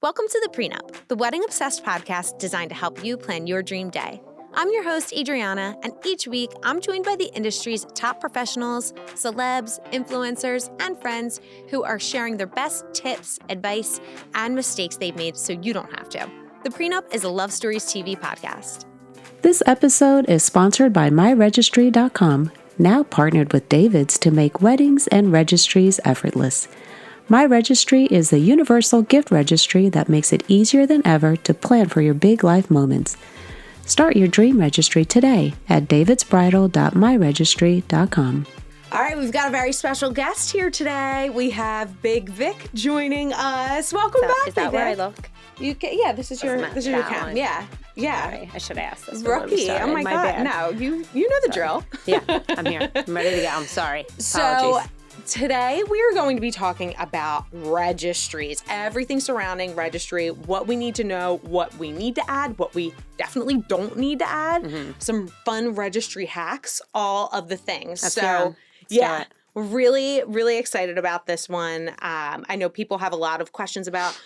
Welcome to the Pre Nup, the wedding obsessed podcast designed to help you plan your dream day. I'm your host, Adriana, and each week I'm joined by the industry's top professionals, celebs, influencers, and friends who are sharing their best tips, advice, and mistakes they've made so you don't have to. The Pre Nup is a Love Stories TV podcast. This episode is sponsored by MyRegistry.com, now partnered with David's to make weddings and registries effortless. MyRegistry is the universal gift registry that makes it easier than ever to plan for your big life moments. Start your dream registry today at davidsbridal.myregistry.com. All right, we've got a very special guest here today. We have Big Vic joining us. Welcome back, Is that Big where I Vic. look? Yeah, this is your account. one. Yeah. Sorry, I should have asked this. before we Rookie. started. Oh my God. bad. No, you know the drill. Yeah, I'm here. I'm ready to go. I'm sorry. So Apologies. today we are going to be talking about registries, everything surrounding registry, what we need to know, what we need to add, what we definitely don't need to add, some fun registry hacks, all of the things. Let's so hear 'em. Let's yeah, do it. we're really, really excited about this one. I know people have a lot of questions about,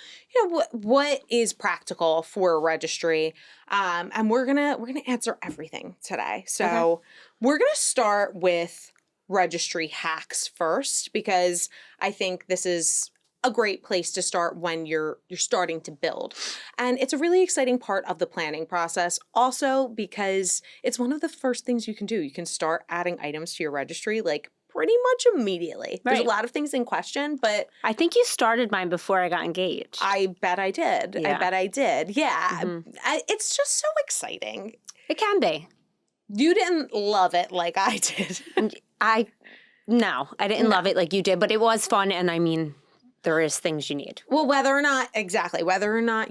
what is practical for a registry, and we're gonna answer everything today. So we're gonna start with registry hacks first, because I think this is a great place to start when you're starting to build. And it's a really exciting part of the planning process also, because it's one of the first things you can do. You can start adding items to your registry like pretty much immediately. There's a Right. lot of things in question, but I think you started mine before I got engaged. I bet I did. Yeah. I bet I did. Yeah. It's just so exciting. It can be. You didn't love it like I did. No, I didn't love it like you did, but it was fun. And I mean, there is things you need. Well, whether or not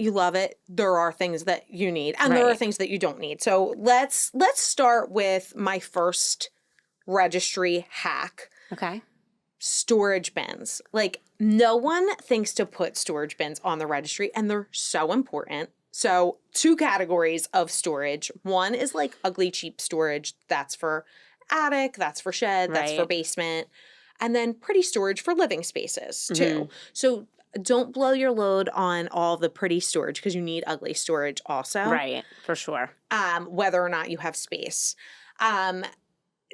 you love it, there are things that you need, and there are Right. things that you don't need. So let's start with my first registry hack: Okay. storage bins. Like, no one thinks to put storage bins on the registry, and they're so important. So, two categories of storage. One is like ugly, cheap storage. That's for attic, that's for shed, that's for Right. basement. And then pretty storage for living spaces too. So don't blow your load on all the pretty storage, because you need ugly storage also. Right. For sure. Whether or not you have space.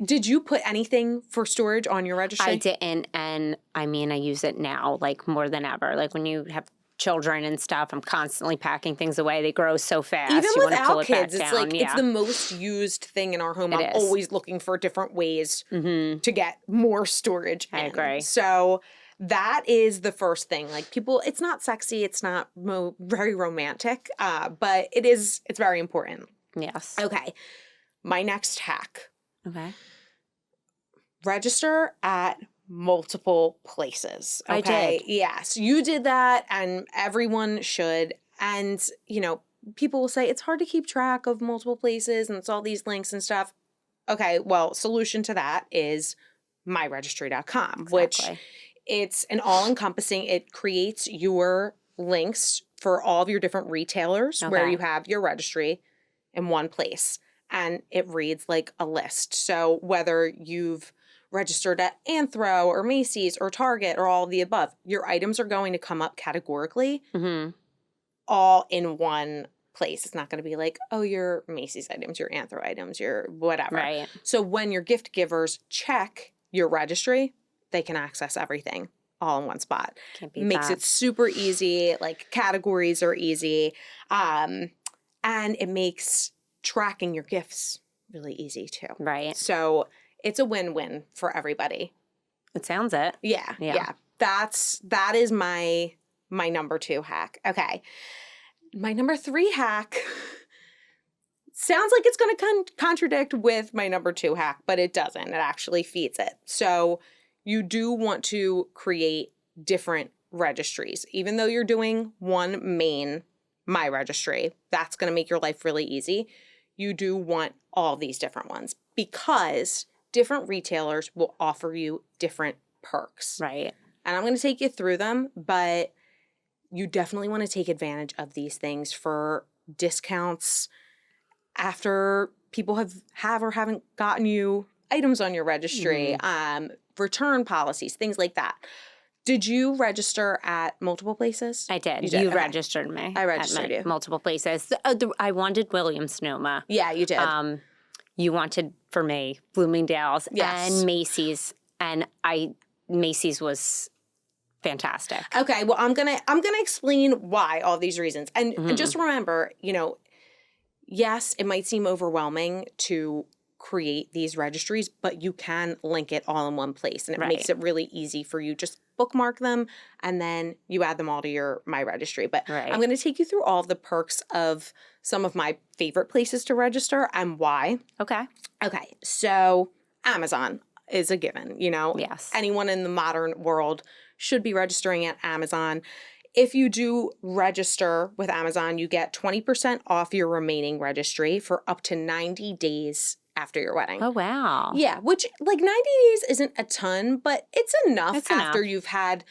Did you put anything for storage on your registry? I didn't. And I mean, I use it now like more than ever. Like when you have children and stuff, I'm constantly packing things away. They grow so fast. Even you wanna pull without it back kids, it's down. like it's the most used thing in our home. I'm is. always looking for different ways to get more storage in. I agree. So that is the first thing. Like, people, it's not sexy, it's not very romantic, but it's very important. Yes. Okay, my next hack: Okay. register at multiple places. I Okay. did. Yes, you did that, and everyone should. And, people will say it's hard to keep track of multiple places and it's all these links and stuff. Okay, well, solution to that is MyRegistry.com, which Exactly. it's an all-encompassing, it creates your links for all of your different retailers where Okay. you have your registry in one place. And it reads like a list. So whether you've registered at Anthro or Macy's or Target or all of the above, your items are going to come up categorically all in one place. It's not going to be like, oh, your Macy's items, your Anthro items, your whatever. Right. So when your gift givers check your registry, they can access everything all in one spot. Can't beat Makes that. it super easy. Like, categories are easy. And it makes tracking your gifts really easy too. Right. So it's a win-win for everybody. It sounds it. Yeah. Yeah. That is my number 2 hack. Okay. My number 3 hack sounds like it's going to contradict with my number 2 hack, but it doesn't. It actually feeds it. So you do want to create different registries. Even though you're doing one main MyRegistry, that's going to make your life really easy. You do want all these different ones, because different retailers will offer you different perks. Right. And I'm going to take you through them, but you definitely want to take advantage of these things for discounts after people have or haven't gotten you items on your registry, return policies, things like that. Did you register at multiple places? I did. You did. You Okay. registered me. I registered you. Multiple places. I wanted Williams-Sonoma. Yeah, you did. You wanted, for me, Bloomingdale's Yes. and Macy's. And Macy's was fantastic. Okay, well, I'm gonna explain why all these reasons. And just remember, yes, it might seem overwhelming to create these registries, but you can link it all in one place, and it makes it really easy for you. Just bookmark them, and then you add them all to your MyRegistry. But I'm going to take you through all of the perks of some of my favorite places to register and why. Okay. Okay, so Amazon is a given. Yes. Anyone in the modern world should be registering at Amazon. If you do register with Amazon, you get 20% off your remaining registry for up to 90 days after your wedding. Oh, wow. Yeah, which 90 days isn't a ton, but it's enough after you've had.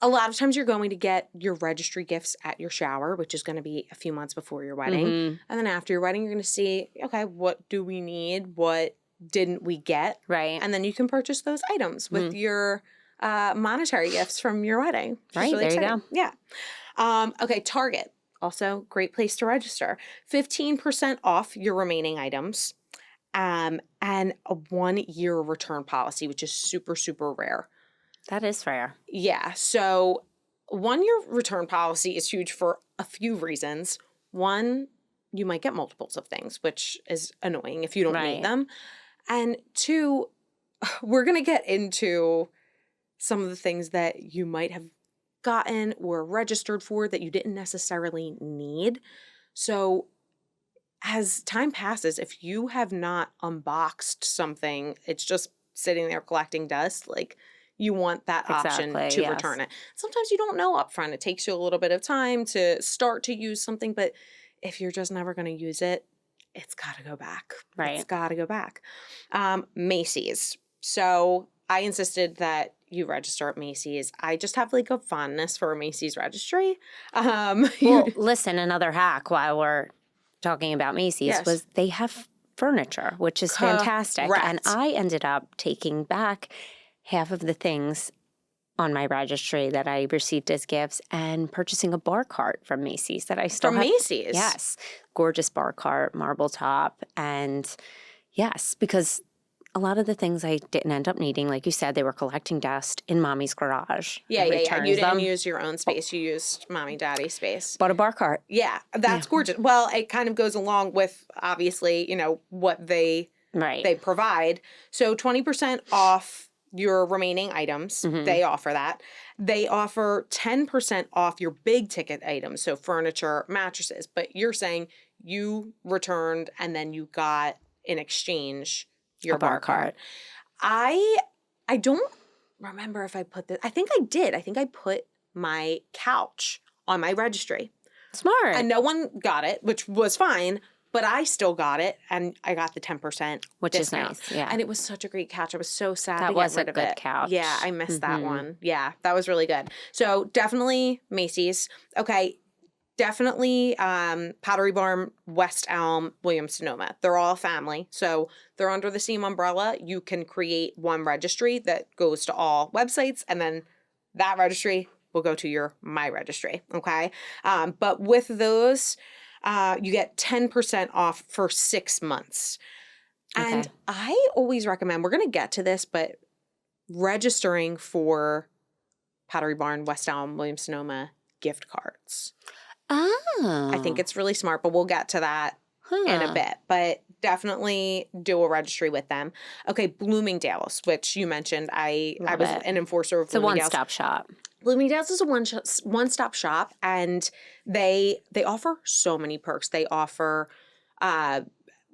A lot of times you're going to get your registry gifts at your shower, which is going to be a few months before your wedding. And then after your wedding, you're going to see, okay, what do we need? What didn't we get? Right. And then you can purchase those items with your monetary gifts from your wedding. Right, really there exciting. you go. Yeah. Okay, Target, also great place to register. 15% off your remaining items, and a 1-year return policy, which is super, super rare. That is rare. Yeah, so 1-year return policy is huge for a few reasons. One, you might get multiples of things, which is annoying if you don't need them. And two, we're going to get into some of the things that you might have gotten or registered for that you didn't necessarily need. So as time passes, if you have not unboxed something, it's just sitting there collecting dust, you want that option to return it. Sometimes you don't know upfront. It takes you a little bit of time to start to use something, but if you're just never going to use it, it's got to go back. Right. It's got to go back. Macy's. So I insisted that you register at Macy's. I just have a fondness for a Macy's registry. Well, listen, another hack while we're talking about Macy's was they have furniture, which is fantastic. And I ended up taking back half of the things on my registry that I received as gifts and purchasing a bar cart from Macy's that I still have. From Macy's? Yes. Gorgeous bar cart, marble top. And yes, because a lot of the things I didn't end up needing, like you said, they were collecting dust in mommy's garage. Yeah. You didn't use your own space. You used mommy, daddy's space. Bought a bar cart. Yeah, that's gorgeous. Well, it kind of goes along with, obviously, what they provide. So 20% off your remaining items. They offer that. They offer 10% off your big ticket items, so furniture, mattresses. But you're saying you returned and then you got in exchange your bar cart. I don't remember if I put this. I think I did. I think I put my couch on my registry. Smart. And no one got it, which was fine. But I still got it, and I got the 10% Which discount. is nice, yeah. And it was such a great couch. I was so sad to That get was rid a of good it. couch. Yeah, I missed that one. Yeah, that was really good. So definitely Macy's. Okay, definitely Pottery Barn, West Elm, Williams-Sonoma. They're all family, so they're under the same umbrella. You can create one registry that goes to all websites, and then that registry will go to your MyRegistry, okay? But with those, you get 10% off for 6 months. And I always recommend, we're going to get to this, but registering for Pottery Barn, West Elm, Williams-Sonoma gift cards. Oh. I think it's really smart, but we'll get to that in a bit. But definitely do a registry with them. Okay, Bloomingdale's, which you mentioned. I was an enforcer of Bloomingdale's. It's a one-stop shop. Bloomingdale's is a one-stop shop, and they offer so many perks. They offer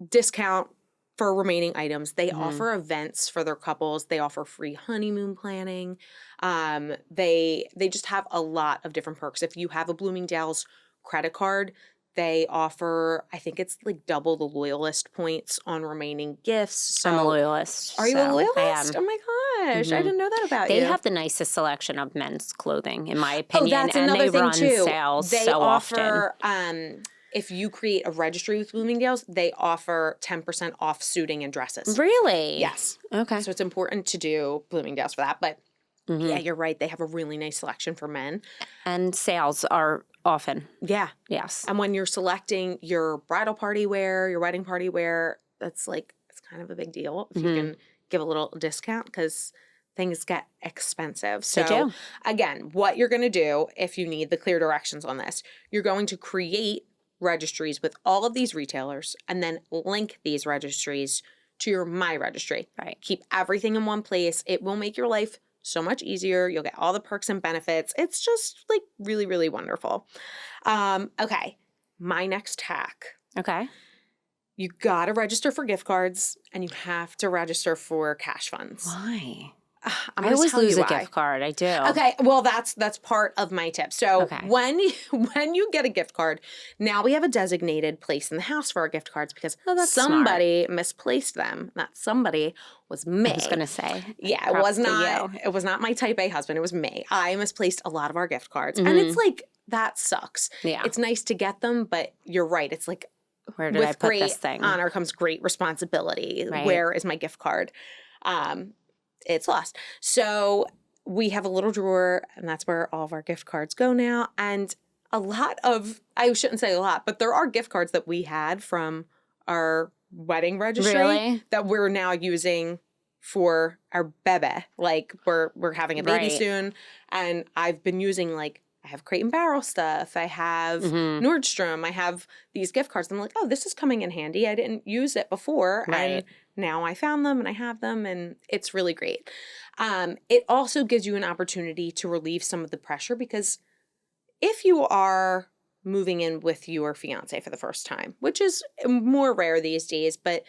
discount for remaining items. They offer events for their couples. They offer free honeymoon planning. They just have a lot of different perks. If you have a Bloomingdale's credit card, they offer, I think it's double the loyalist points on remaining gifts. So, I'm a loyalist. Are you a loyalist? I am. Oh my gosh, I didn't know that about you. They have the nicest selection of men's clothing, in my opinion. Oh, that's another and they thing run too. sales They so offer, often. If you create a registry with Bloomingdale's, they offer 10% off suiting and dresses. Really? Yes. Okay. So it's important to do Bloomingdale's for that. But Yeah, you're right. They have a really nice selection for men. And sales are often. Yeah. Yes. And when you're selecting your bridal party wear, your wedding party wear, that's like, it's kind of a big deal if you can give a little discount because things get expensive. They So do. again, what you're going to do if you need the clear directions on this, you're going to create registries with all of these retailers and then link these registries to your MyRegistry. Right. Keep everything in one place. It will make your life so much easier. You'll get all the perks and benefits. It's just like really, really wonderful. Okay. My next hack. Okay. You got to register for gift cards and you have to register for cash funds. Why? I'm I gonna always tell lose you a why. gift card. I do. Okay, well that's part of my tip. So Okay. when you get a gift card, now we have a designated place in the house for our gift cards because that's somebody misplaced them. That somebody was me. I was gonna say. Yeah, it was not my type A husband. It was me. I misplaced a lot of our gift cards, and it's like that sucks. Yeah. It's nice to get them, but you're right. It's like Where did I put this thing? Honor comes great responsibility. Right. Where is my gift card? It's lost. So we have a little drawer, and that's where all of our gift cards go now. And I shouldn't say a lot, but there are gift cards that we had from our wedding registry that we're now using for our bebe. Like we're having a baby soon, and I've been using I have Crate and Barrel stuff. I have Nordstrom. I have these gift cards. I'm like, oh, this is coming in handy. I didn't use it before. Right. And now I found them and I have them and it's really great. It also gives you an opportunity to relieve some of the pressure because if you are moving in with your fiance for the first time, which is more rare these days, but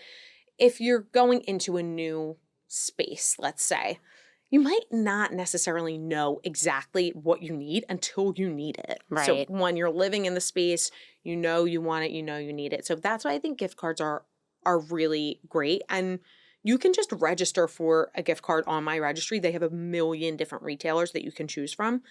if you're going into a new space, let's say, you might not necessarily know exactly what you need until you need it. Right. So when you're living in the space, you know you want it, you know you need it. So that's why I think gift cards are really great. And you can just register for a gift card on MyRegistry. They have 1 million different retailers that you can choose from.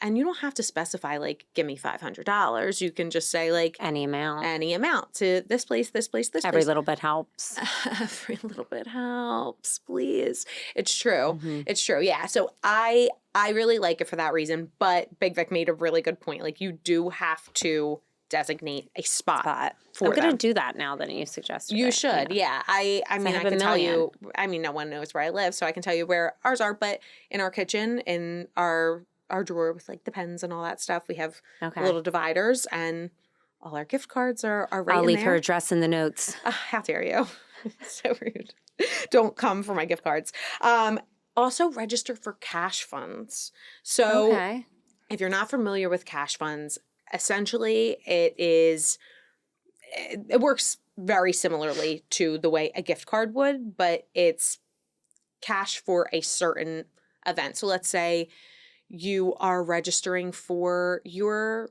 And you don't have to specify, give me $500. You can just say, any amount to this place, this place, this Every place. little bit helps. Every little bit helps, please. It's true. It's true. Yeah. So I really like it for that reason. But Big Vic made a really good point. You do have to designate a spot for I'm going to do that now that you suggested You it, should. Yeah. I mean, I can tell you, no one knows where I live, so I can tell you where ours are. But in our kitchen, in our drawer with the pens and all that stuff, we have little dividers and all our gift cards are right in there. I'll leave her address in the notes. How dare you? So rude. Don't come for my gift cards. Also register for cash funds. So if you're not familiar with cash funds, essentially it works very similarly to the way a gift card would, but it's cash for a certain event. So let's say you are registering for your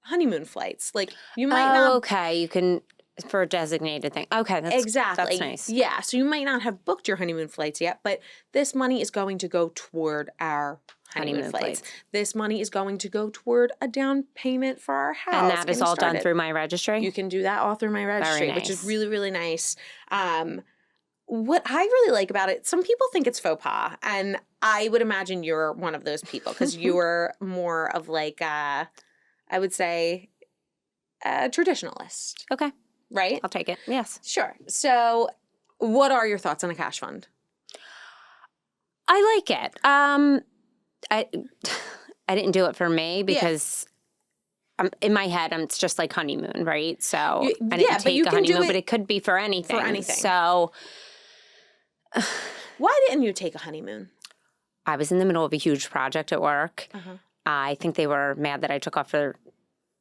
honeymoon flights. You might not. Okay, you can for a designated thing. Okay, Exactly. That's nice. Yeah, so you might not have booked your honeymoon flights yet, but this money is going to go toward our honeymoon flights. This money is going to go toward a down payment for our house. And that is all done through MyRegistry? You can do that all through MyRegistry, nice. which is really, really nice. What I really like about it, some people think it's faux pas, and I would imagine you're one of those people because you're more of I would say, a traditionalist. Okay. Right? I'll take it. Yes. Sure. So what are your thoughts on a cash fund? I like it. I didn't do it for me because in my head, it's just like honeymoon, right? So I didn't take a honeymoon, but it could be for anything. For anything. So why didn't you take a honeymoon? I was in the middle of a huge project at work. I think they were mad that I took off for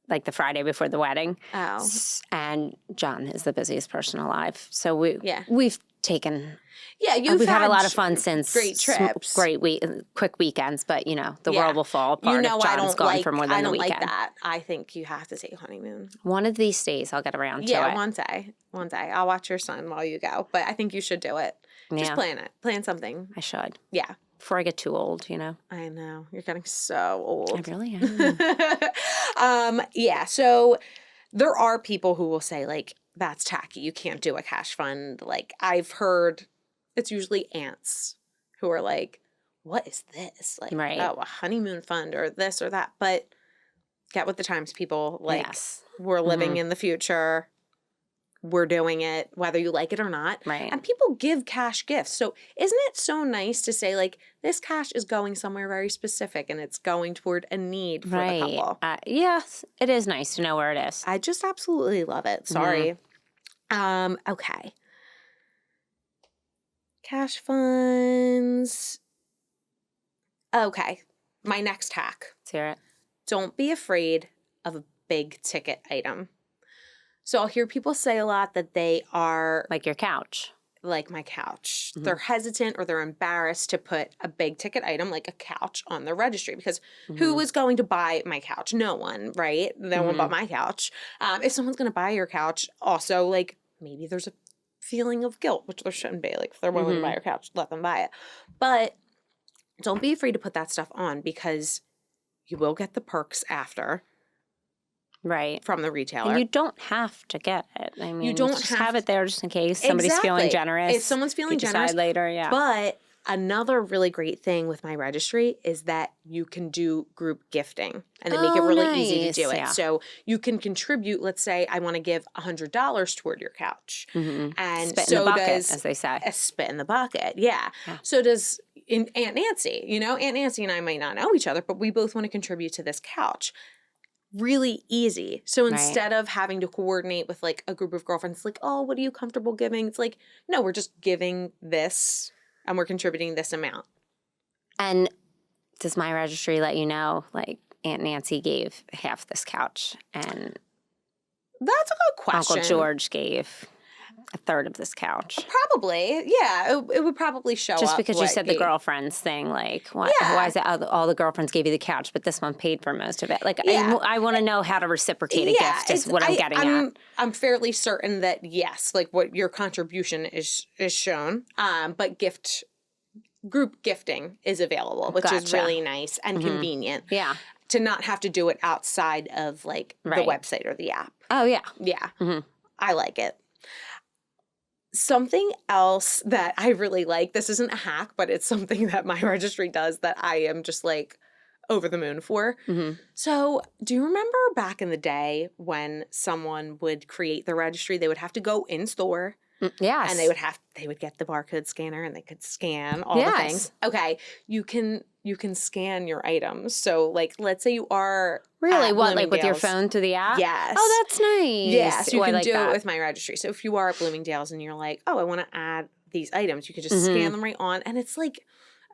the Friday before the wedding. Oh. And John is the busiest person alive. So we've taken... Yeah, we've had a lot of fun since. Great trips. Quick weekends, but, the world will fall apart if John's gone for more than the weekend. I don't like that. I think you have to take a honeymoon. One of these days, I'll get around to it. Yeah, one day. I'll watch your son while you go. But I think you should do it. Just plan it. Plan something. I should. Yeah. Before I get too old, I know. You're getting so old. I really am. Yeah, so there are people who will say, that's tacky. You can't do a cash fund. I've heard it's usually aunts who are what is this? Like, right. oh, a honeymoon fund or this or that. But get with the times, people. Like, Yes. we're living in the future. We're doing it, whether you like it or not. Right. And people give cash gifts. So isn't it so nice to say, like, this cash is going somewhere very specific and it's going toward a need for the couple? Yes, it is nice to know where it is. I just absolutely love it. Sorry. Okay. Cash funds. Okay. My next hack. Let's hear it. Don't be afraid of a big ticket item. So I'll hear people say a lot that they are like your couch. Like my couch. They're hesitant or they're embarrassed to put a big ticket item like a couch on their registry because who is going to buy my couch? No one, right? No one bought my couch. If someone's going to buy your couch, also, like, maybe there's a feeling of guilt, which there shouldn't be. Like, if they're willing to buy your couch, let them buy it. But don't be afraid to put that stuff on because you will get the perks after. Right. From the retailer. And you don't have to get it. I mean, you don't just have it there just in case somebody's exactly. feeling generous. If someone's feeling generous. Decide later, yeah. But another really great thing with my registry is that you can do group gifting and they make it really easy to do it. Yeah. So you can contribute, let's say I want to give $100 toward your couch. And spit in the bucket, as they say. A spit in the bucket, yeah. So does Aunt Nancy. You know, Aunt Nancy and I might not know each other, but we both want to contribute to this couch. Really easy. So instead of having to coordinate with like a group of girlfriends, like, oh, what are you comfortable giving? It's like, no, we're just giving this and we're contributing this amount. And does MyRegistry let you know, like, Aunt Nancy gave half this couch and that's a good question. Uncle George gave a third of this couch? Probably, yeah. It would probably show up. Just because you said the girlfriends thing, like, why is it all the girlfriends gave you the couch, but this one paid for most of it? Like, I want to know how to reciprocate a gift is what I'm getting at. I'm fairly certain that, yes, like what your contribution is shown, but group gifting is available, which is really nice and convenient. Yeah. To not have to do it outside of, like, the website or the app. Oh, yeah. Yeah. I like it. Something else that I really like, this isn't a hack, but it's something that MyRegistry does that I am just like over the moon for. So do you remember back in the day when someone would create the registry, they would have to go in store. Yes. And they would get the barcode scanner and they could scan all the things. Okay. You can scan your items. So, like, let's say you are really what, like with your phone through the app? Yes. Oh, that's nice. Yes, you can do it with MyRegistry. So if you are at Bloomingdale's and you're like, oh, I want to add these items, you can just scan them right on, and it's like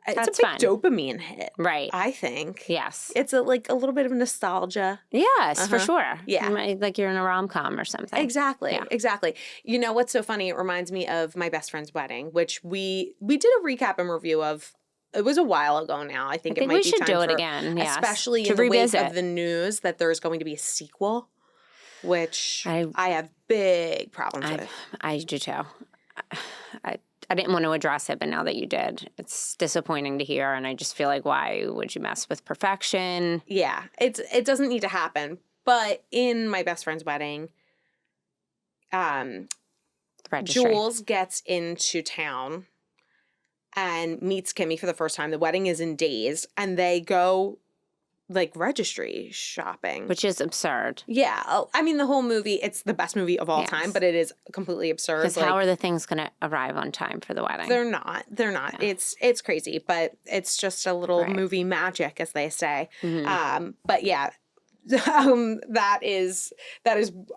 it's a big dopamine hit, right? I think. Yes, it's a little bit of nostalgia. Yes, for sure. Yeah, like you're in a rom-com or something. Exactly, exactly. You know what's so funny? It reminds me of my best friend's wedding, which we did a recap and review of. It was a while ago now. I think it might we be should time do it for, again, yes. Especially to in the revisit. wake of the news that there is going to be a sequel, which I have big problems with. I do too. I didn't want to address it, but now that you did, it's disappointing to hear, and I just feel like, why would you mess with perfection? Yeah, it doesn't need to happen. But in my best friend's wedding, Jules gets into town and meets Kimmy for the first time. The wedding is in days, and they go like registry shopping, which is absurd. Yeah, I mean the whole movie. It's the best movie of all time, but it is completely absurd. Because how are the things going to arrive on time for the wedding? They're not. Yeah. It's crazy, but it's just a little movie magic, as they say. But yeah, that is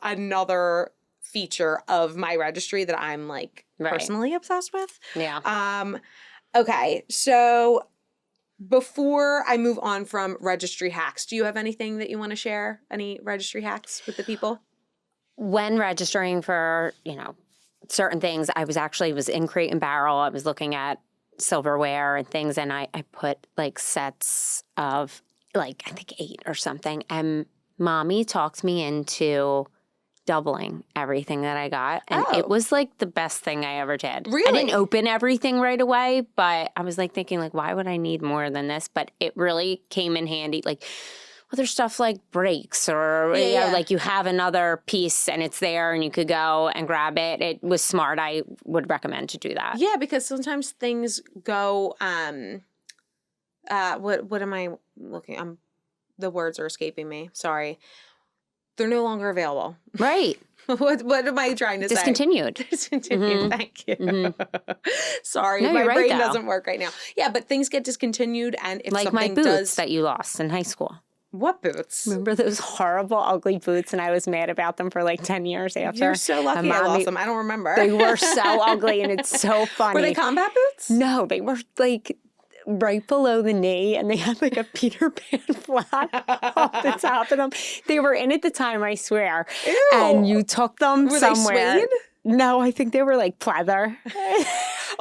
another feature of MyRegistry that I'm like personally obsessed with. Yeah. Okay, so before I move on from registry hacks, do you have anything that you want to share? Any registry hacks with the people? When registering for, certain things, I was in Crate and Barrel. I was looking at silverware and things, and I put like sets of like, I think 8 or something. And Mommy talked me into doubling everything that I got. And it was like the best thing I ever did. Really? I didn't open everything right away, but I was like thinking like, why would I need more than this? But it really came in handy. Like other stuff like breaks or like you have another piece and it's there and you could go and grab it. It was smart. I would recommend to do that. Yeah, because sometimes things go what am I looking? The words are escaping me. Sorry. They're no longer available. Right. What am I trying to Discontinued. say? Discontinued. Thank you. Sorry, No, my you're right, brain though. doesn't work right now. Yeah, but things get discontinued, and if Like something my boots does, that you lost in high school. what boots? Remember those horrible, ugly boots, and I was mad about them for like 10 years after. You're so lucky I lost them. I don't remember. They were so ugly, and it's so funny. Were they combat boots? No, they were like right below the knee, and they had like a Peter Pan flap off the top of them. They were in at the time, I swear. Ew. And you took them Were somewhere. they suede? No, I think they were like pleather.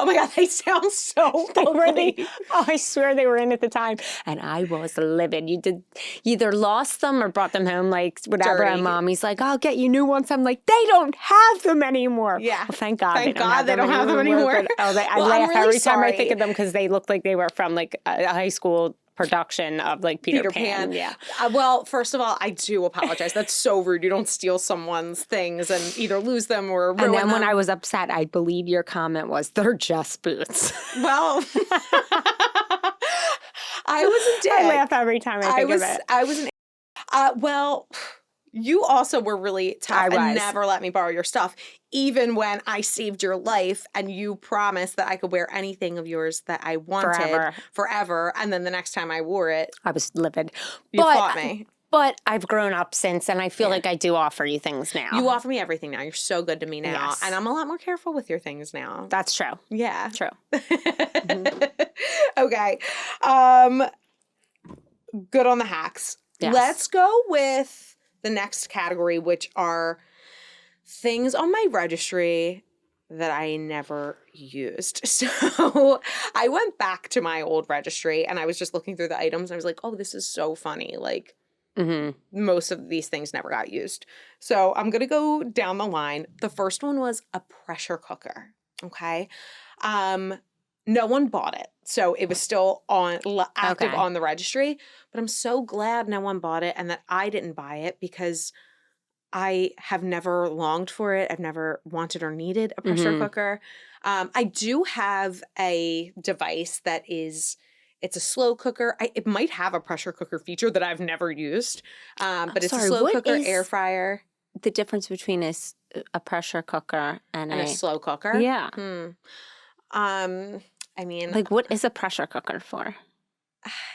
Oh my God, they sound so ugly. I swear they were in at the time. And I was livid. You either lost them or brought them home, like whatever. Dirty. And Mommy's like, I'll get you new ones. I'm like, they don't have them anymore. Yeah. Well, thank God Thank God they don't have them anymore. But, I Well, I'm laugh really every time I sorry. think of them because they look like they were from like a high school production of like Peter Pan. Yeah. Well, first of all, I do apologize. That's so rude. You don't steal someone's things and either lose them or ruin And then when them. I was upset, I believe your comment was, they're just boots. Well, I was a dick. I laugh every time I think of it. I was an. Well, you also were really tough and never let me borrow your stuff, even when I saved your life and you promised that I could wear anything of yours that I wanted forever. And then the next time I wore it, I was livid. You fought me. But I've grown up since, and I feel like I do offer you things now. You offer me everything now. You're so good to me now. Yes. And I'm a lot more careful with your things now. That's true. Yeah. True. Okay. Good on the hacks. Yes. Let's go with the next category, which are things on my registry that I never used. So I went back to my old registry and I was just looking through the items and I was like, oh, this is so funny. Like, most of these things never got used. So I'm going to go down the line. The first one was a pressure cooker. Okay. No one bought it. So it was still active on the registry. But I'm so glad no one bought it and that I didn't buy it because I have never longed for it. I've never wanted or needed a pressure cooker. I do have a device that it's a slow cooker. It might have a pressure cooker feature that I've never used. But it's a slow cooker, air fryer. The difference between a pressure cooker and a slow cooker? Yeah. I mean, like, what is a pressure cooker for?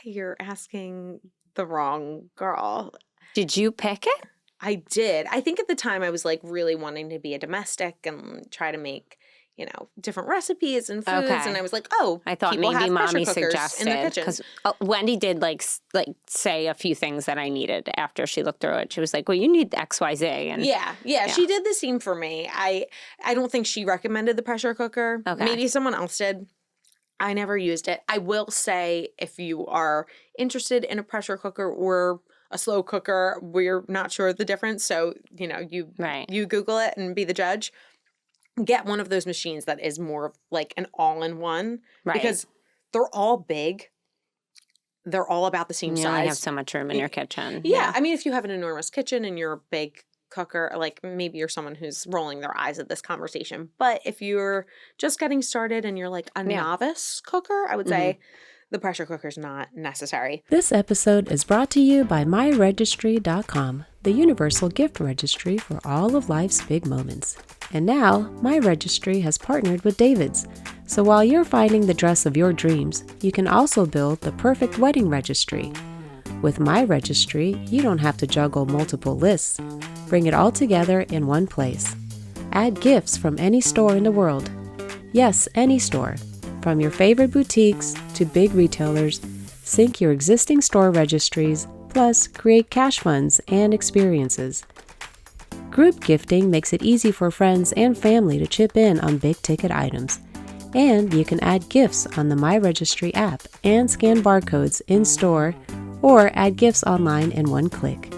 You're asking the wrong girl. Did you pick it? I did. I think at the time I was like really wanting to be a domestic and try to make, different recipes and foods. Okay. And I was like, oh, I thought people maybe have pressure Mommy cookers suggested, in their kitchen. because Wendy did like say a few things that I needed after she looked through it. She was like, well, you need XYZ. And yeah, she did the same for me. I don't think she recommended the pressure cooker. Okay. Maybe someone else did. I never used it. I will say if you are interested in a pressure cooker or a slow cooker, we're not sure of the difference. So, you Google it and be the judge. Get one of those machines that is more of like an all-in-one. Right. Because they're all big. They're all about the same you size. only have so much room in your kitchen. Yeah. I mean, if you have an enormous kitchen and you're a big cooker, like maybe you're someone who's rolling their eyes at this conversation. But if you're just getting started and you're like a novice cooker, I would say the pressure cooker is not necessary. This episode is brought to you by MyRegistry.com, the universal gift registry for all of life's big moments. And now, MyRegistry has partnered with David's. So while you're finding the dress of your dreams, you can also build the perfect wedding registry. With MyRegistry, you don't have to juggle multiple lists. Bring it all together in one place. Add gifts from any store in the world. Yes, any store. From your favorite boutiques to big retailers, sync your existing store registries, plus create cash funds and experiences. Group gifting makes it easy for friends and family to chip in on big-ticket items. And you can add gifts on the MyRegistry app and scan barcodes in-store or add gifts online in one click.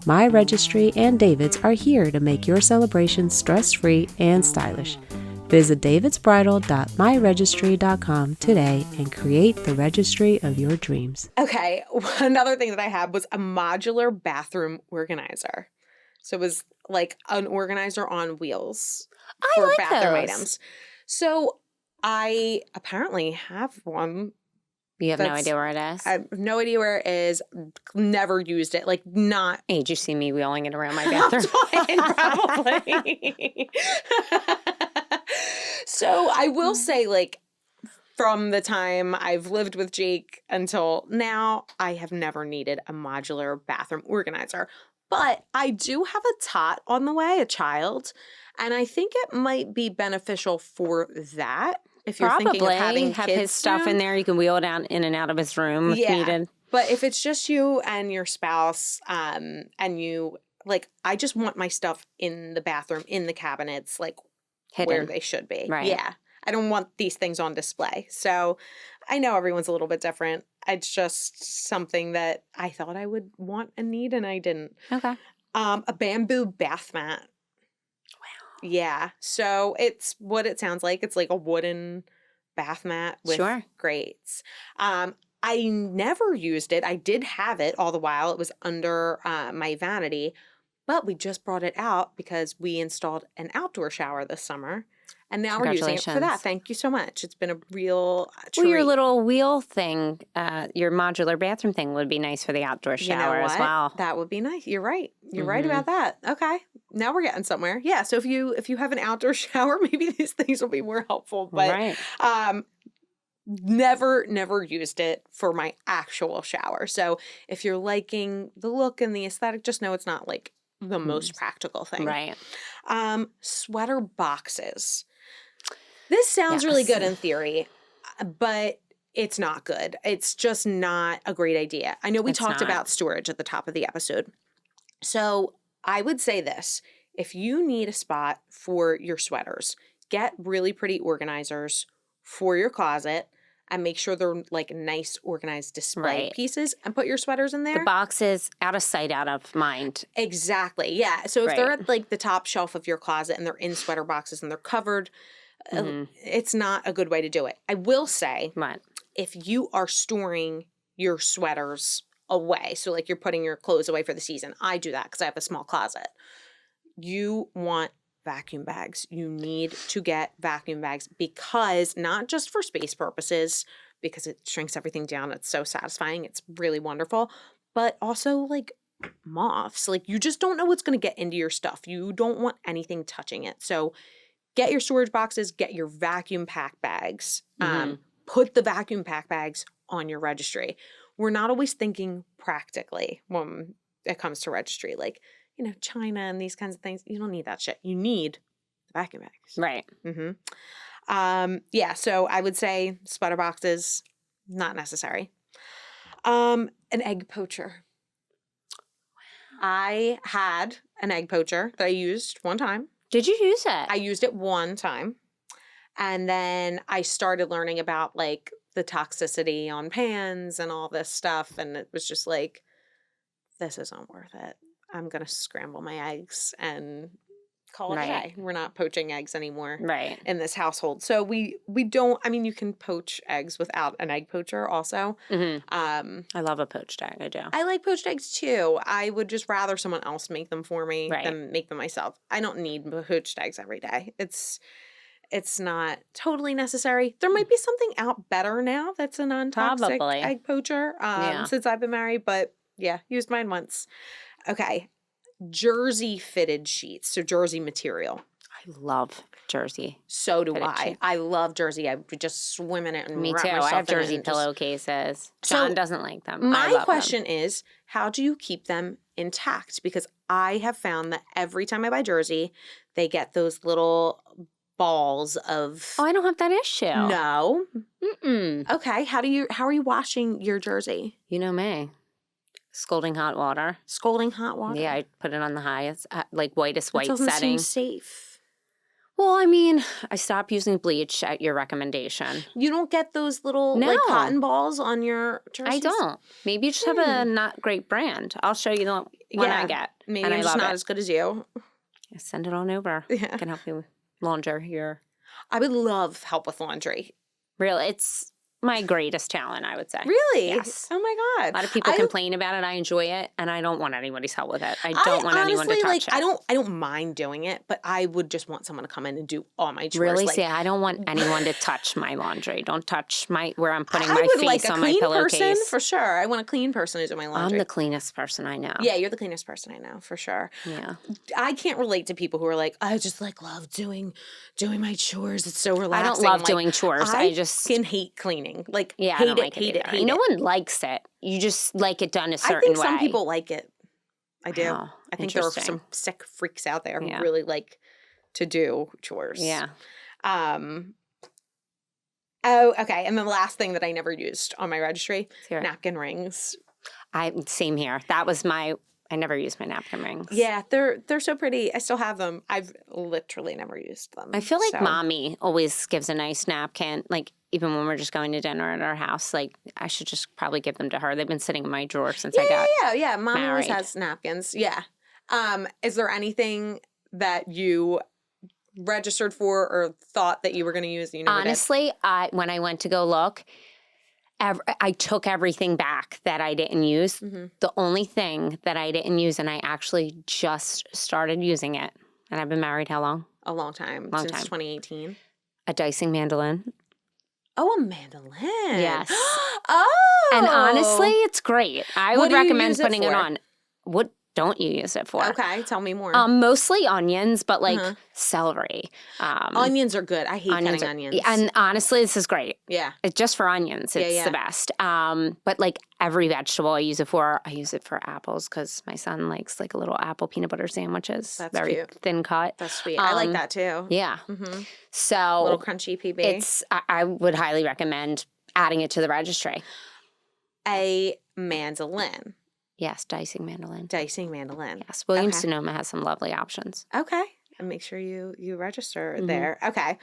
MyRegistry and David's are here to make your celebration stress-free and stylish. Visit davidsbridal.myregistry.com today and create the registry of your dreams. Okay, another thing that I had was a modular bathroom organizer. So it was like an organizer on wheels for bathroom items. So I apparently have one You have no idea where it is? I have no idea where it is. Never used it. Like, not. Hey, did you see me wheeling it around my bathroom? Probably. So I will say, like, from the time I've lived with Jake until now, I have never needed a modular bathroom organizer. But I do have a tot on the way, a child, and I think it might be beneficial for that. If you're thinking of having have kids his stuff soon. in there, you can wheel it out in and out of his room if needed. But if it's just you and your spouse, and you, like, I just want my stuff in the bathroom, in the cabinets, like, Hidden. where they should be. Right. Yeah. I don't want these things on display. So I know everyone's a little bit different. It's just something that I thought I would want and need, and I didn't. Okay. A bamboo bath mat. Wow. Yeah. So it's what it sounds like. It's like a wooden bath mat with grates. I never used it. I did have it all the while. It was under my vanity, but we just brought it out because we installed an outdoor shower this summer. And now we're using it for that. Thank you so much. It's been a real treat. Well, your little wheel thing, your modular bathroom thing would be nice for the outdoor shower as well. That would be nice. You're right. You're right about that. Okay. Now we're getting somewhere. Yeah. So if you have an outdoor shower, maybe these things will be more helpful. But never used it for my actual shower. So if you're liking the look and the aesthetic, just know it's not like the most practical thing. Right. Sweater boxes. This sounds really good in theory, but it's not good. It's just not a great idea. I know we talked about storage at the top of the episode. So I would say this. If you need a spot for your sweaters, get really pretty organizers for your closet and make sure they're like nice organized display pieces and put your sweaters in there. The boxes out of sight, out of mind. Exactly. Yeah. So if they're at like the top shelf of your closet and they're in sweater boxes and they're covered, it's not a good way to do it. I will say, if you are storing your sweaters away, so like you're putting your clothes away for the season, I do that because I have a small closet. You want vacuum bags. You need to get vacuum bags because not just for space purposes, because it shrinks everything down. It's so satisfying. It's really wonderful. But also like moths. Like you just don't know what's going to get into your stuff. You don't want anything touching it. So get your storage boxes, get your vacuum pack bags. Put the vacuum pack bags on your registry. We're not always thinking practically when it comes to registry. Like, you know, China and these kinds of things. You don't need that shit. You need the vacuum bags. Right. Yeah, so I would say sweater boxes, not necessary. An egg poacher. I had an egg poacher that I used one time. Did you use it? I used it one time. And then I started learning about like the toxicity on pans and all this stuff. And it was just like, this isn't worth it. I'm going to scramble my eggs and call it a day. We're not poaching eggs anymore in this household. So we don't, I mean, you can poach eggs without an egg poacher also. I love a poached egg. I do. I like poached eggs too. I would just rather someone else make them for me than make them myself. I don't need poached eggs every day. It's not totally necessary. There might be something out better now that's a non-toxic egg poacher since I've been married. But yeah, used mine once. Okay. Jersey fitted sheets. So jersey material. I love jersey. So do I. Sheets. I love jersey. I would just swim in it and Me wrap too. myself I have in jersey it pillowcases. John doesn't like them. My question is, how do you keep them intact? Because I have found that every time I buy jersey, they get those little balls of... Oh, I don't have that issue. No. Okay. How are you washing your jersey? You know me. Scalding hot water. Scalding hot water? Yeah, I put it on the highest, like whitest white setting. That doesn't seem safe. Well, I mean, I stopped using bleach at your recommendation. You don't get those little like cotton balls on your jerseys? I don't. Maybe you just have a not great brand. I'll show you the one I get. Maybe I'm just not as good as you. Send it on over. I can help you launder your... I would love help with laundry. Really, it's my greatest talent, I would say. Really? Yes. Oh my God. A lot of people complain about it. I enjoy it, and I don't want anybody's help with it. I don't want anyone to touch it. I don't mind doing it, but I would just want someone to come in and do all my chores. Really? Like, See, I don't want anyone to touch my laundry. Don't touch where I'm putting my I would face like a on my clean pillowcase. person for sure. I want a clean person to do my laundry. I'm the cleanest person I know. Yeah, you're the cleanest person I know for sure. Yeah. I can't relate to people who are like, I just like love doing my chores. It's so relaxing. I don't love doing chores. I just can hate cleaning. Like, yeah, hate I don't like hate it. No one likes it. You just like it done a certain way. I think some people like it. I do. Wow, I think there are some sick freaks out there who really like to do chores. Yeah. Oh, okay. And the last thing that I never used on my registry, napkin rings. Same here. That was I never used my napkin rings. Yeah, they're so pretty. I still have them. I've literally never used them. I feel like Mommy always gives a nice napkin, like even when we're just going to dinner at our house. Like I should just probably give them to her. They've been sitting in my drawer since I got Mommy always married. has napkins. Yeah. Is there anything that you registered for or thought that you were going to use that you never Honestly, when I went to go look, I took everything back that I didn't use. Mm-hmm. The only thing that I didn't use, and I actually just started using it, and I've been married how long? A long time. Since 2018. A dicing mandolin. Oh, a mandolin. Yes. Oh. And honestly, it's great. I would recommend putting it on. What don't you use it for? Okay, tell me more. Mostly onions, but like celery. Onions are good. I hate cutting onions. And honestly, this is great. Yeah. It's just for onions. It's the best. But like every vegetable I use it for apples because my son likes like a little apple peanut butter sandwiches. That's very cute. Thin cut. That's sweet. I like that too. Yeah. Mm-hmm. So a little crunchy PB. I would highly recommend adding it to the registry. A mandolin. Yes, dicing mandolin. Dicing mandolin. Yes, Williams-Sonoma has some lovely options. Okay, and make sure you register there. Okay.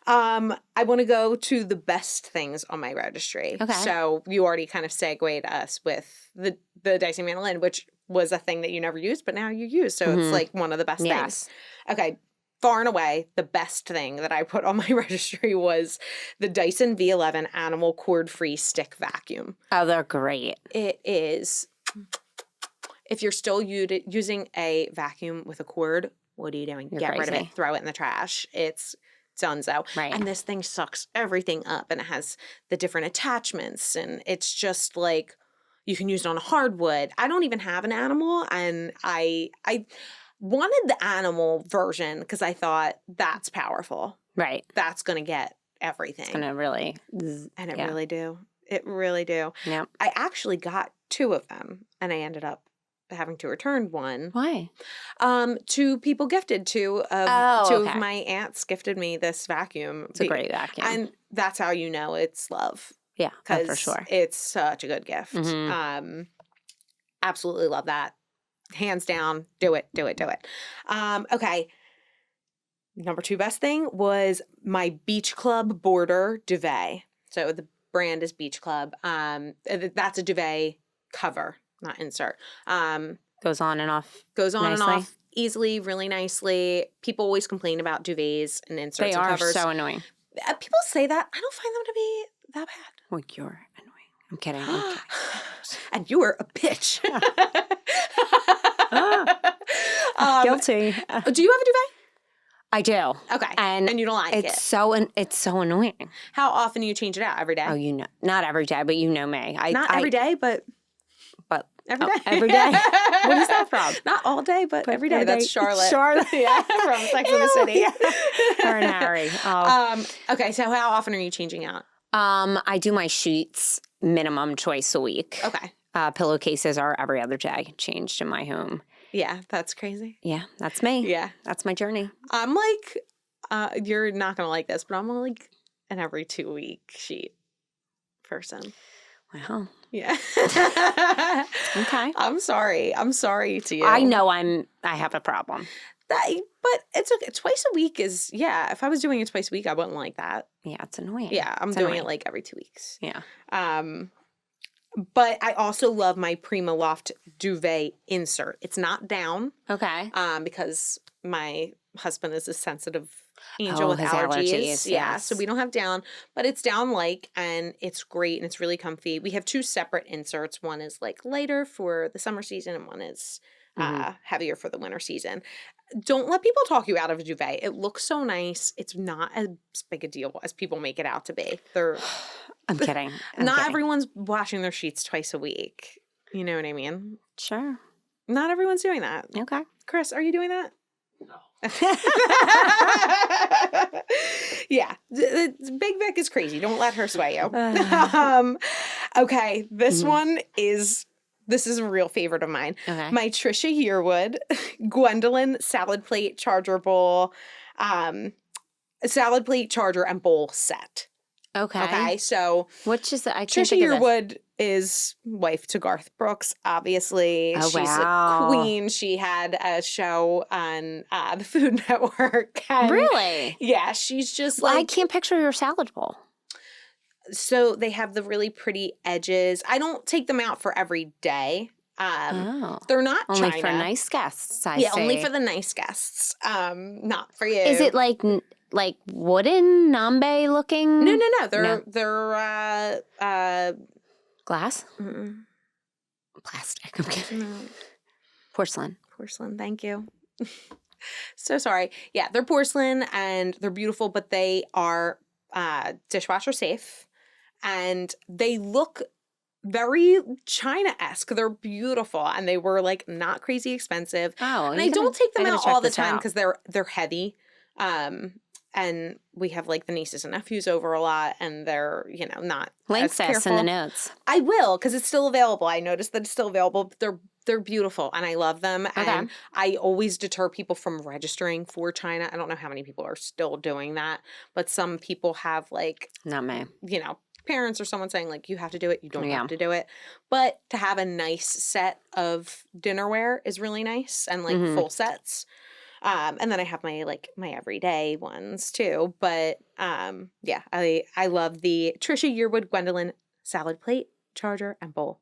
I want to go to the best things on my registry. Okay. So you already kind of segued us with the dicing mandolin, which was a thing that you never used, but now you use. So it's like one of the best things. Okay. Far and away, the best thing that I put on my registry was the Dyson V11 Animal Cord-Free Stick Vacuum. Oh, they're great. It is. If you're still using a vacuum with a cord, what are you doing? Get rid of it. Throw it in the trash. It's donezo. Right. And this thing sucks everything up, and it has the different attachments, and it's just like you can use it on a hardwood. I don't even have an animal, and I wanted the animal version because I thought that's powerful. Right. That's going to get everything. It's going to really. And it really do. It really do. Yeah. I actually got 2 of them, and I ended up having to return one. Why? 2 people gifted 2 of my aunts gifted me this vacuum. It's a great vacuum. And that's how you know it's love. Yeah, for sure. It's such a good gift. Mm-hmm. Absolutely love that. Hands down, do it. Okay. Number 2 best thing was my Beach Club Border duvet. So the brand is Beach Club. That's a duvet cover, not insert. Goes on and off. Goes on and off easily, really nicely. People always complain about duvets and inserts and covers. They are so annoying. People say that. I don't find them to be that bad. Well, you're annoying. I'm kidding. And you were a bitch. Guilty. Do you have a duvet? I do. Okay. And you don't like it? It's so annoying. How often do you change it out? Every day? Oh, you know. Not every day, but you know me. Not every day, but every day. Every day. What is that from? Not all day, but every day. Every day. That's Charlotte. Charlotte, yeah. From Sex and the City. Yeah. Her and Harry. Oh. Okay, so how often are you changing out? I do my sheets minimum twice a week. Okay. Pillowcases are every other day changed in my home. Yeah, that's crazy. Yeah, that's me. Yeah. That's my journey. I'm like, you're not going to like this, but I'm like an every 2-week sheet person. Wow. Yeah. Okay. I'm sorry to you. I know I have a problem. But it's okay. Twice a week is, if I was doing it twice a week, I wouldn't like that. Yeah, it's annoying. Yeah, I'm doing it like every 2 weeks. Yeah. But I also love my Prima Loft duvet insert. It's not down. Okay. Because my husband is a sensitive angel with his allergies. Yeah, yes. so we don't have down, but it's down-like, and it's great, and it's really comfy. We have 2 separate inserts. One is, like, lighter for the summer season, and one is heavier for the winter season. Don't let people talk you out of a duvet. It looks so nice. It's not as big a deal as people make it out to be. I'm kidding. Not everyone's washing their sheets twice a week. You know what I mean? Sure. Not everyone's doing that. Okay. Chris, are you doing that? No. Yeah. Big Vic is crazy. Don't let her sway you. Okay. This is a real favorite of mine. Okay. My Trisha Yearwood Gwendolyn salad plate, charger bowl, salad plate, charger, and bowl set. Okay. Okay. So which is I can't Trisha think of Yearwood is wife to Garth Brooks, obviously. Oh, She's wow. a queen. She had a show on the Food Network. And really? yeah, she's just I can't picture your salad bowl. So they have the really pretty edges. I don't take them out for every day. They're not only China. for nice guests. Only for the nice guests. Not for you. Is it like wooden, nambe looking? No. They're glass? Mm-mm. Plastic. I'm kidding. No. Porcelain. Porcelain. Thank you. So sorry. Yeah, they're porcelain and they're beautiful, but they are dishwasher safe, and they look very China-esque. They're beautiful, and they were like not crazy expensive. Oh, and I don't take them out all the time because they're heavy. And we have like the nieces and nephews over a lot, and they're not link as this careful. in the notes. I will, because it's still available. I noticed that it's still available. But they're beautiful, and I love them. Okay. And I always deter people from registering for China. I don't know how many people are still doing that, but some people have like not me. Parents or someone saying like you have to do it. You don't have to do it. But to have a nice set of dinnerware is really nice, and like full sets. And then I have my everyday ones too. But yeah, I love the Trisha Yearwood Gwendolyn salad plate, charger, and bowl.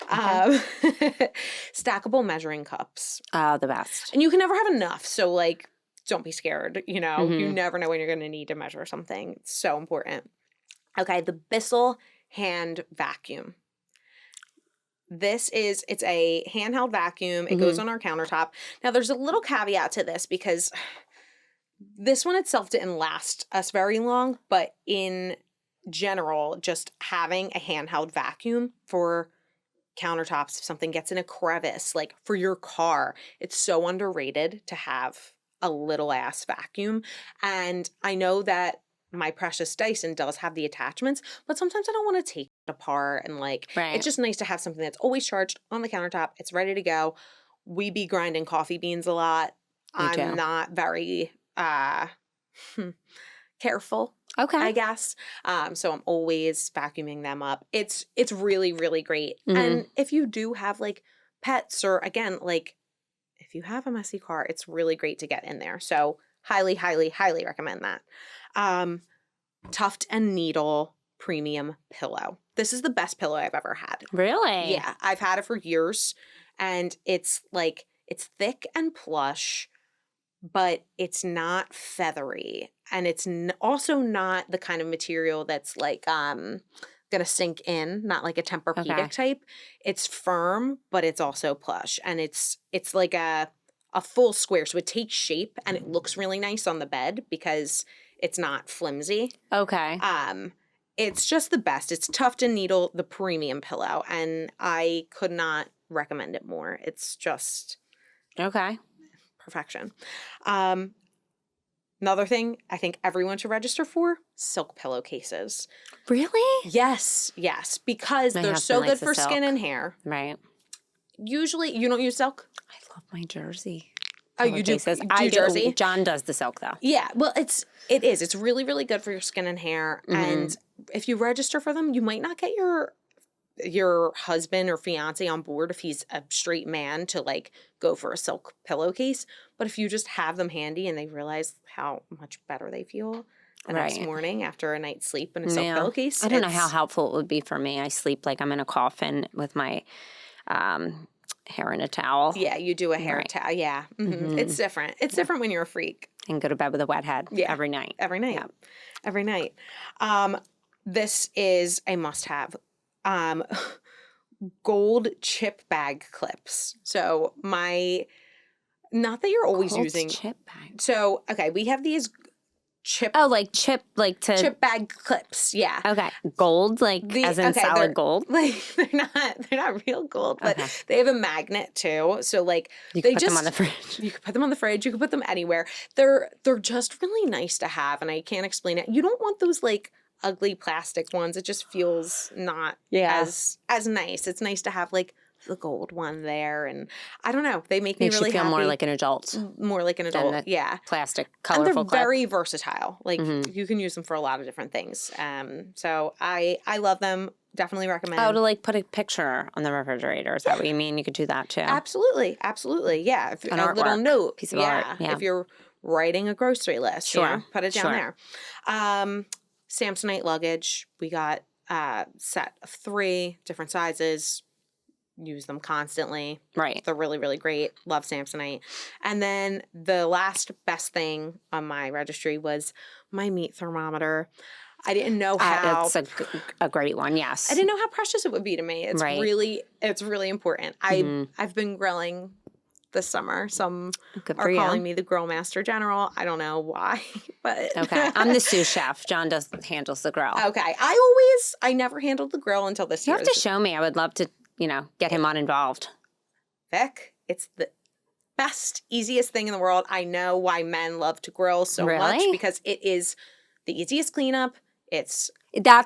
Okay. Stackable measuring cups. Oh, the best. And you can never have enough. So like, don't be scared. You never know when you're going to need to measure something. It's so important. Okay, the Bissell hand vacuum. It's a handheld vacuum. It goes on our countertop. Now, there's a little caveat to this because this one itself didn't last us very long, but in general, just having a handheld vacuum for countertops, if something gets in a crevice, like for your car, it's so underrated to have a little ass vacuum. And I know that my precious Dyson does have the attachments, but sometimes I don't want to take it apart, and it's just nice to have something that's always charged on the countertop. It's ready to go. We be grinding coffee beans a lot. I'm not very careful. Okay. I guess. So I'm always vacuuming them up. It's really, really great. And if you do have like pets, or again, like if you have a messy car, it's really great to get in there. So highly, highly, highly recommend that. Tuft and Needle premium pillow. This is the best pillow I've ever had. Really? Yeah, I've had it for years, and it's thick and plush, but it's not feathery, and it's also not the kind of material that's like gonna sink in, not like a Tempur-Pedic type. It's firm, but it's also plush, and it's like a full square, so it takes shape and it looks really nice on the bed because it's not flimsy. Okay. It's just the best. It's Tuft and Needle, the premium pillow, and I could not recommend it more. It's just perfection. Another thing I think everyone should register for: silk pillowcases. Really? Yes, because they're so good for skin and hair. Right. Usually, you don't use silk? I love my jersey. Oh, you do? I do. Jersey? John does the silk though. Yeah, well, it is. It's really, really good for your skin and hair. And if you register for them, you might not get your husband or fiance on board if he's a straight man to like go for a silk pillowcase. But if you just have them handy and they realize how much better they feel, the next morning after a night's sleep in a silk pillowcase. I don't know how helpful it would be for me. I sleep like I'm in a coffin with my hair in a towel. Yeah, you do a hair towel. Yeah. Mm-hmm. It's different. It's different when you're a freak. And go to bed with a wet head every night. Every night. Yeah. Every night. This is a must-have. Gold chip bag clips. So not that you're always using chip bag. So, okay, we have these chip bag clips. Yeah. Okay. Gold, as in solid gold. They're not real gold, but they have a magnet too. So you can put them on the fridge. You can put them on the fridge. You can put them anywhere. They're just really nice to have, and I can't explain it. You don't want those ugly plastic ones. It just feels not as nice. It's nice to have the gold one there, and I don't know. They make me really feel happy. more like an adult. More like an adult, yeah. Plastic, colorful. And they're very versatile. You can use them for a lot of different things. So I love them. Definitely recommend. Oh, to put a picture on the refrigerator. Is that what you mean? You could do that too. Absolutely, yeah. An a little note, piece of art. Yeah. If you're writing a grocery list, sure, put it down there. Samsonite luggage. We got a set of 3 different sizes. Use them constantly. Right. They're really, really great. Love Samsonite. And then the last best thing on my registry was my meat thermometer. I didn't know how. It's a great one, yes. I didn't know how precious it would be to me. It's really important. I've been grilling this summer. Some are calling me the grill master general. I don't know why, but okay. I'm the sous chef. John handles the grill. Okay. I never handled the grill until this year. You have to show me. I would love to, get him uninvolved. Vic, it's the best, easiest thing in the world. I know why men love to grill so much because it is the easiest cleanup. That's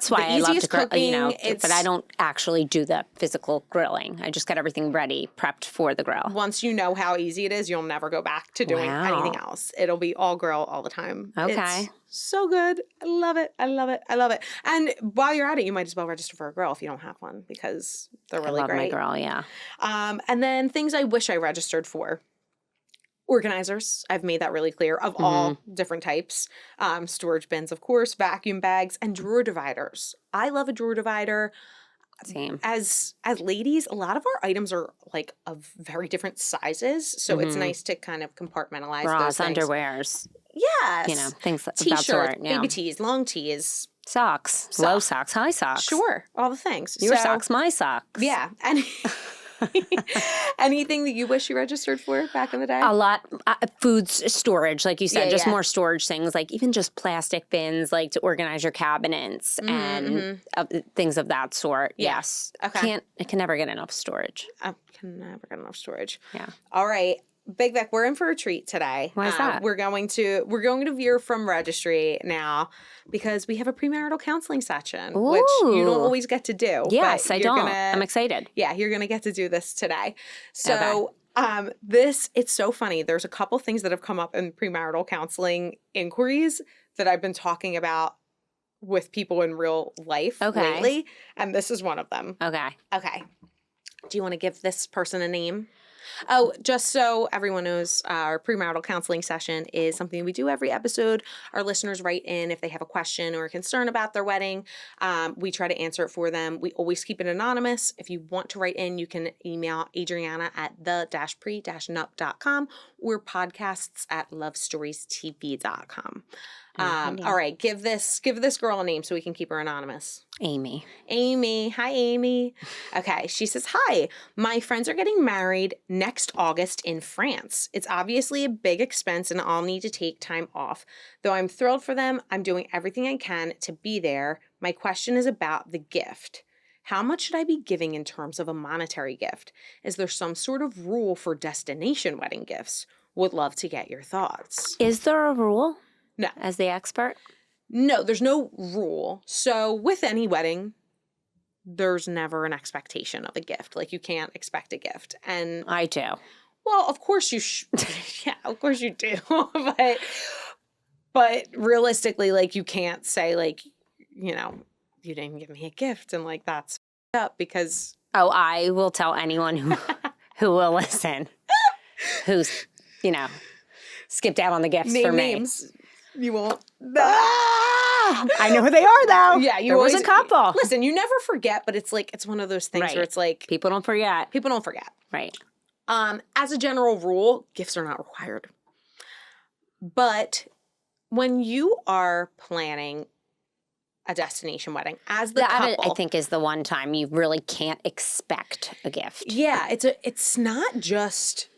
why I love to grill, cooking, but I don't actually do the physical grilling. I just got everything ready, prepped for the grill. Once you know how easy it is, you'll never go back to doing anything else. It'll be all grill all the time. Okay. It's so good. I love it. I love it. I love it. And while you're at it, you might as well register for a grill if you don't have one because they're really great. I love my grill, yeah. And then things I wish I registered for. Organizers. I've made that really clear of all different types. Storage bins, of course, vacuum bags, and drawer dividers. I love a drawer divider. Same. As ladies, a lot of our items are of very different sizes, so it's nice to kind of compartmentalize bras, those things. Underwears. Yes. Things of that T-shirts, sort. Yeah. baby tees, long tees. Socks. Low socks, high socks. Sure. All the things. Your socks, my socks. Yeah. And anything that you wish you registered for back in the day? A lot. Food storage, like you said, more storage things, even just plastic bins, to organize your cabinets and things of that sort. Yeah. Yes. Okay. I can never get enough storage. I can never get enough storage. Yeah. All right. Big Vic, we're in for a treat today. Why is that? We're going to veer from registry now because we have a premarital counseling session, which you don't always get to do. Yes, I don't. I'm excited. Yeah, you're going to get to do this today. So it's so funny. There's a couple things that have come up in premarital counseling inquiries that I've been talking about with people in real life lately, and this is one of them. Okay. Do you want to give this person a name? Oh, just so everyone knows, our premarital counseling session is something we do every episode. Our listeners write in if they have a question or a concern about their wedding. We try to answer it for them. We always keep it anonymous. If you want to write in, you can email Adriana at the-pre-nup.com or podcasts@lovestoriestv.com. All right, give this girl a name so we can keep her anonymous. Amy. Hi, Amy. Okay, she says, hi, my friends are getting married next August in France. It's obviously a big expense and I'll need to take time off. Though I'm thrilled for them, I'm doing everything I can to be there. My question is about the gift. How much should I be giving in terms of a monetary gift? Is there some sort of rule for destination wedding gifts? Would love to get your thoughts. Is there a rule? No. As the expert? No, there's no rule. So with any wedding, there's never an expectation of a gift. You can't expect a gift. And I do. Well, of course you yeah, of course you do. but realistically, you can't say you didn't give me a gift and that's up because I will tell anyone who will listen. Who's, skipped out on the gifts for me. Names. You won't. I know who they are, though. Yeah, there was a couple. Listen, you never forget, but it's like it's one of those things where it's like people don't forget. People don't forget. Right. As a general rule, gifts are not required. But when you are planning a destination wedding as the couple, I think is the one time you really can't expect a gift. Yeah, it's not just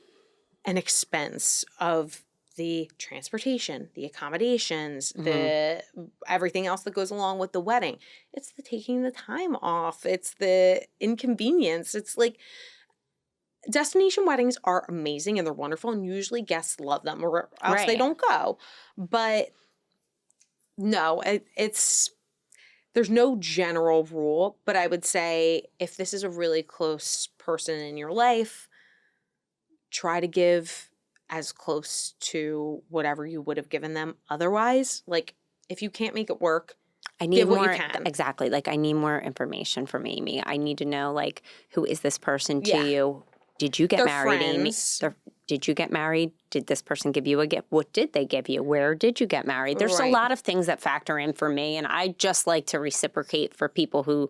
an expense of the transportation, the accommodations, the everything else that goes along with the wedding. It's the taking the time off. It's the inconvenience. It's like destination weddings are amazing and they're wonderful, and usually guests love them or else they don't go. But no, it's there's no general rule, but I would say if this is a really close person in your life, try to give as close to whatever you would have given them otherwise. Like, if you can't make it work, give what you can. Exactly. Like, I need more information from Amy. I need to know, like, who is this person to you? Did you get married, friends. Amy? Did you get married? Did this person give you a gift? What did they give you? Where did you get married? There's a lot of things that factor in for me, and I just like to reciprocate for people who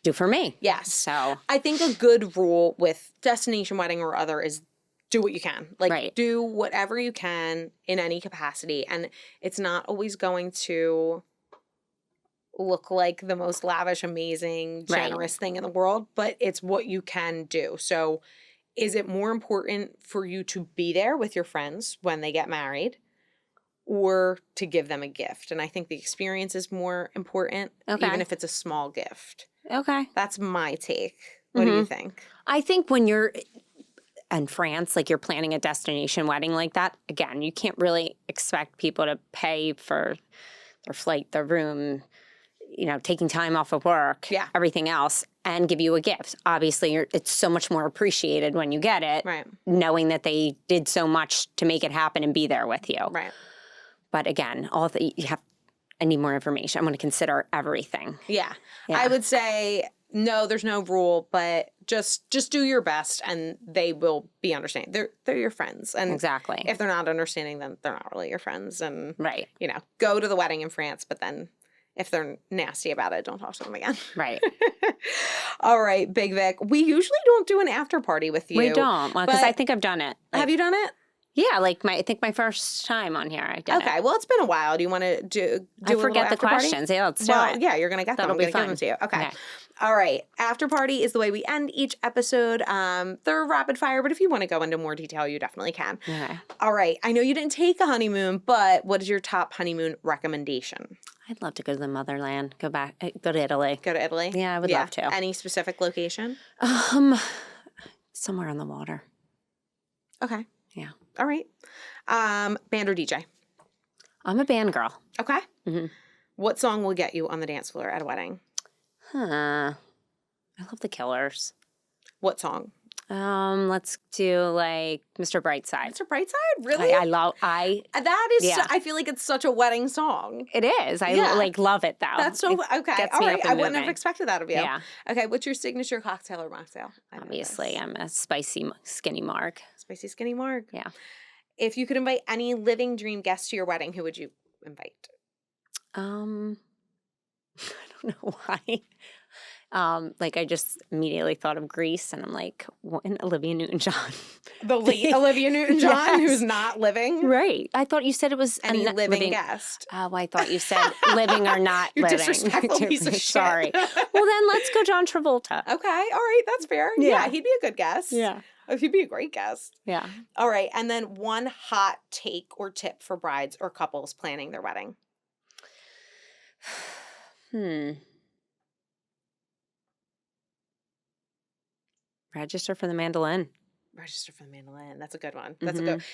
do for me. Yes. So I think a good rule with destination wedding or other is do what you can. Like, do whatever you can in any capacity. And it's not always going to look like the most lavish, amazing, generous thing in the world, but it's what you can do. So is it more important for you to be there with your friends when they get married or to give them a gift? And I think the experience is more important, even if it's a small gift. Okay. That's my take. What do you think? I think when you're in France, like you're planning a destination wedding like that, again, you can't really expect people to pay for their flight, their room, taking time off of work, everything else, and give you a gift. Obviously, it's so much more appreciated when you get it, knowing that they did so much to make it happen and be there with you. Right. But again, I need more information. I'm going to consider everything. Yeah. I would say no, there's no rule, but just do your best, and they will be understanding. They're your friends, and exactly. If they're not understanding, then they're not really your friends. And right, go to the wedding in France, but then if they're nasty about it, don't talk to them again. Right. All right, Big Vic. We usually don't do an after party with you. We don't, because I think I've done it. Have you done it? Yeah, I think my first time on here, I did. Okay, well, it's been a while. Do you want to do I forget the questions. Party? Yeah, let's do it. Yeah, you're going to get them. I'm going to give them to you. Okay. All right. After party is the way we end each episode. They're rapid fire, but if you want to go into more detail, you definitely can. Okay. All right. I know you didn't take a honeymoon, but what is your top honeymoon recommendation? I'd love to go to the motherland. Go to Italy. Go to Italy? Yeah, I would love to. Any specific location? Somewhere on the water. Okay. Yeah. All right. Band or DJ? I'm a band girl. Okay. Mm-hmm. What song will get you on the dance floor at a wedding? I love the Killers. What song? Let's do Mr. Brightside. Mr. Brightside? Really? That is I feel like it's such a wedding song. It is. I love it though. That's so okay. All right. I wouldn't have expected that of you. Yeah. Okay, what's your signature cocktail or mocktail? Obviously, I'm a spicy skinny marg. Spicy skinny marg. Yeah. If you could invite any living dream guest to your wedding, who would you invite? I don't know why. I just immediately thought of Grease, and I'm like, when Olivia Newton-John. The late Olivia Newton-John, who's not living? Right. I thought you said it was any living guest. Oh, I thought you said living or not You're living. Disrespectful piece of shit. Sorry. Well, then let's go John Travolta. Okay. All right. That's fair. Yeah, he'd be a good guest. Yeah. He'd be a great guest. Yeah. All right. And then one hot take or tip for brides or couples planning their wedding. Register for the mandolin. Register for the mandolin. That's a good one.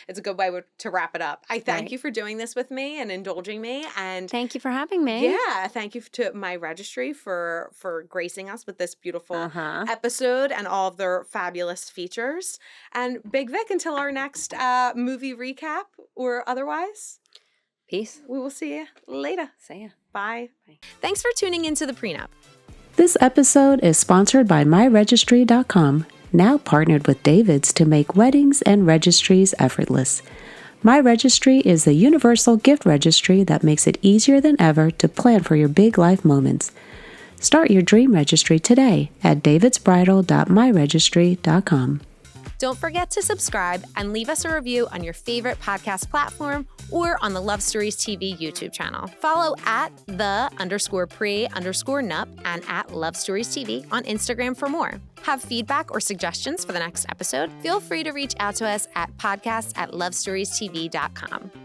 It's a good way to wrap it up. I thank you for doing this with me and indulging me. And thank you for having me. Yeah. Thank you to MyRegistry for gracing us with this beautiful episode and all of their fabulous features. And Big Vic, until our next movie recap or otherwise. Peace. We will see you later. See ya. Bye. Thanks for tuning into the Pre Nup. This episode is sponsored by MyRegistry.com, now partnered with David's to make weddings and registries effortless. MyRegistry is the universal gift registry that makes it easier than ever to plan for your big life moments. Start your dream registry today at davidsbridal.myregistry.com. Don't forget to subscribe and leave us a review on your favorite podcast platform or on the Love Stories TV YouTube channel. Follow at _pre_nup and at Love Stories TV on Instagram for more. Have feedback or suggestions for the next episode? Feel free to reach out to us at podcasts@lovestoriestv.com.